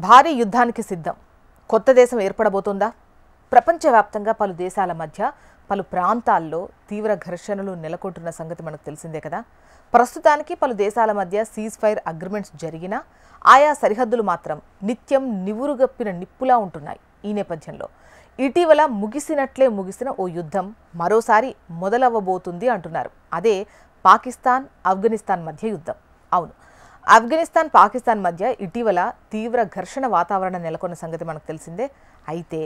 భారీ యుద్ధానికి సిద్ధం. కొత్త దేశం ఏర్పడబోతోందా? ప్రపంచవ్యాప్తంగా పలు దేశాల మధ్య పలు ప్రాంతాల్లో తీవ్ర ఘర్షణలు నెలకొంటున్న సంగతి మనకు తెలిసిందే కదా. ప్రస్తుతానికి పలు దేశాల మధ్య సీజ్ ఫైర్ అగ్రిమెంట్స్ జరిగినా ఆయా సరిహద్దులు మాత్రం నిత్యం నివురుగప్పిన నిప్పులా ఉంటున్నాయి. ఈ నేపథ్యంలో ఇటీవల ముగిసిన ఓ యుద్ధం మరోసారి మొదలవ్వబోతుంది అంటున్నారు. అదే పాకిస్తాన్ ఆఫ్ఘనిస్తాన్ మధ్య యుద్ధం. అవును, ఆఫ్ఘనిస్తాన్ పాకిస్తాన్ మధ్య ఇటీవల తీవ్ర ఘర్షణ వాతావరణం నెలకొన్న సంగతి మనకు తెలిసిందే. అయితే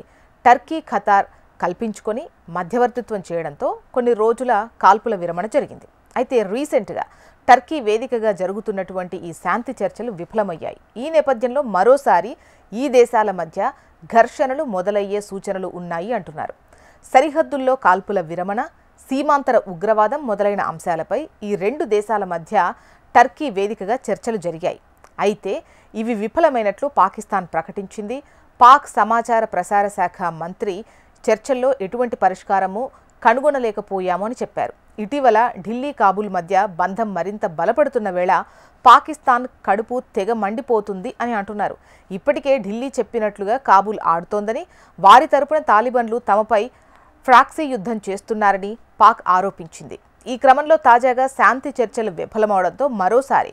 టర్కీ ఖతార్ కల్పించుకొని మధ్యవర్తిత్వం చేయడంతో కొన్ని రోజుల కాల్పుల విరమణ జరిగింది. అయితే రీసెంట్గా టర్కీ వేదికగా జరుగుతున్నటువంటి ఈ శాంతి చర్చలు విఫలమయ్యాయి. ఈ నేపథ్యంలో మరోసారి ఈ దేశాల మధ్య ఘర్షణలు మొదలయ్యే సూచనలు ఉన్నాయి అంటున్నారు. సరిహద్దుల్లో కాల్పుల విరమణ, సీమాంతర ఉగ్రవాదం మొదలైన అంశాలపై ఈ రెండు దేశాల మధ్య టర్కీ వేదికగా చర్చలు జరిగాయి. అయితే ఇవి విఫలమైనట్లు పాకిస్తాన్ ప్రకటించింది. పాక్ సమాచార ప్రసార శాఖ మంత్రి చర్చల్లో ఎటువంటి పరిష్కారము కనుగొనలేకపోయాము అని చెప్పారు. ఇటీవల ఢిల్లీ కాబూల్ మధ్య బంధం మరింత బలపడుతున్న వేళ పాకిస్తాన్ కడుపు తెగ మండిపోతుంది అని అంటున్నారు. ఇప్పటికే ఢిల్లీ చెప్పినట్లుగా కాబూల్ ఆడుతోందని, వారి తరపున తాలిబన్లు తమపై ప్రాక్సీ యుద్ధం చేస్తున్నారని పాక్ ఆరోపించింది. ఈ క్రమంలో తాజాగా శాంతి చర్చలు విఫలమవడంతో మరోసారి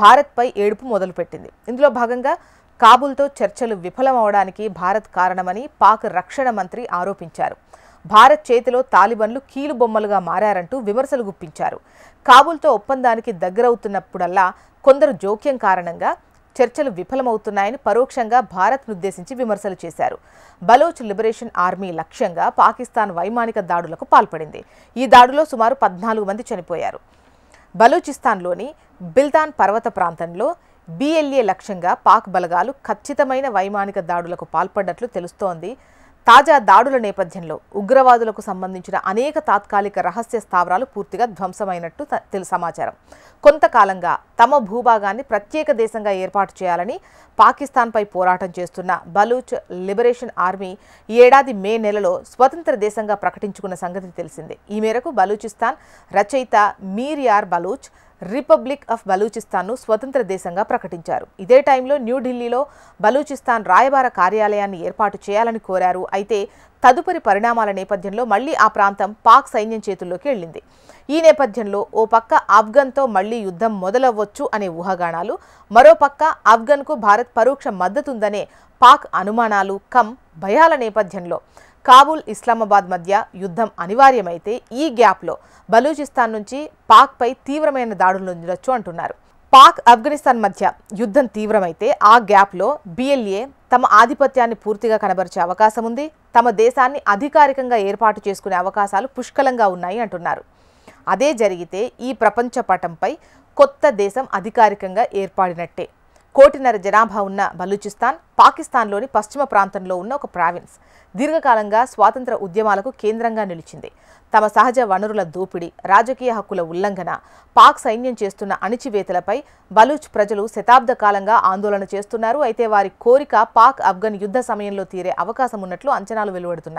భారత్పై ఏడుపు మొదలుపెట్టింది. ఇందులో భాగంగా కాబూల్తో చర్చలు విఫలమవడానికి భారత్ కారణమని పాక్ రక్షణ మంత్రి ఆరోపించారు. భారత్ చేతిలో తాలిబన్లు కీలుబొమ్మలుగా మారారంటూ విమర్శలు గుప్పించారు. కాబూల్తో ఒప్పందానికి దగ్గరవుతున్నప్పుడల్లా కొందరు జోక్యం కారణంగా చర్చలు విఫలమవుతున్నాయని పరోక్షంగా భారత్నుద్దేశించి విమర్శలు చేశారు. బలోచ్ లిబరేషన్ ఆర్మీ లక్ష్యంగా పాకిస్తాన్ వైమానిక దాడులకు పాల్పడింది. ఈ దాడిలో సుమారు 14 మంది చనిపోయారు. బలూచిస్తాన్లోని బిల్తాన్ పర్వత ప్రాంతంలో BLA లక్ష్యంగా పాక్ బలగాలు ఖచ్చితమైన వైమానిక దాడులకు పాల్పడ్డట్లు తెలుస్తోంది. తాజా దాడుల నేపథ్యంలో ఉగ్రవాదులకు సంబంధించిన అనేక తాత్కాలిక రహస్య స్థావరాలు పూర్తిగా ధ్వంసమైనట్టు సమాచారం. కొంతకాలంగా తమ భూభాగాన్ని ప్రత్యేక దేశంగా ఏర్పాటు చేయాలని పాకిస్తాన్పై పోరాటం చేస్తున్న బలూచ్ లిబరేషన్ ఆర్మీ ఈ ఏడాది మే నెలలో స్వతంత్ర దేశంగా ప్రకటించుకున్న సంగతి తెలిసిందే. ఈ మేరకు బలూచిస్తాన్ రచయిత మీర్ యార్ బలూచ్ రిపబ్లిక్ ఆఫ్ బలూచిస్తాన్ను స్వతంత్ర దేశంగా ప్రకటించారు. ఇదే టైంలో న్యూఢిల్లీలో బలూచిస్తాన్ రాయబార కార్యాలయాన్ని ఏర్పాటు చేయాలని కోరారు. అయితే తదుపరి పరిణామాల నేపథ్యంలో మళ్లీ ఆ ప్రాంతం పాక్ సైన్యం చేతుల్లోకి వెళ్లింది. ఈ నేపథ్యంలో ఓ పక్క ఆఫ్ఘన్తో మళ్లీ యుద్ధం మొదలవ్వచ్చు అనే ఊహాగానాలు, మరోపక్క ఆఫ్ఘన్కు భారత్ పరోక్ష మద్దతుందనే పాక్ అనుమానాలు భయాల నేపథ్యంలో కాబూల్ ఇస్లామాబాద్ మధ్య యుద్ధం అనివార్యమైతే ఈ గ్యాప్లో బలూచిస్తాన్ నుంచి పాక్పై తీవ్రమైన దాడులు ఉండొచ్చు అంటున్నారు. పాక్ ఆఫ్ఘనిస్తాన్ మధ్య యుద్ధం తీవ్రమైతే ఆ గ్యాప్లో BLA తమ ఆధిపత్యాన్ని పూర్తిగా కనబరిచే అవకాశం ఉంది. తమ దేశాన్ని అధికారికంగా ఏర్పాటు చేసుకునే అవకాశాలు పుష్కలంగా ఉన్నాయి అంటున్నారు. అదే జరిగితే ఈ ప్రపంచ పటంపై కొత్త దేశం అధికారికంగా ఏర్పడినట్టే. 1.5 కోటి జనాభా ఉన్న బలూచిస్తాన్ పాకిస్తాన్లోని పశ్చిమ ప్రాంతంలో ఉన్న ఒక ప్రావిన్స్. దీర్ఘకాలంగా స్వాతంత్ర ఉద్యమాలకు కేంద్రంగా నిలిచింది. తమ సహజ వనరుల దోపిడీ, రాజకీయ హక్కుల ఉల్లంఘన, పాక్ సైన్యం చేస్తున్న అణిచివేతలపై బలూచ్ ప్రజలు శతాబ్ద కాలంగా ఆందోళన చేస్తున్నారు. అయితే వారి కోరిక పాక్ ఆఫ్ఘన్ యుద్ధ సమయంలో తీరే అవకాశం ఉన్నట్లు అంచనాలు వెలువడుతున్నాయి.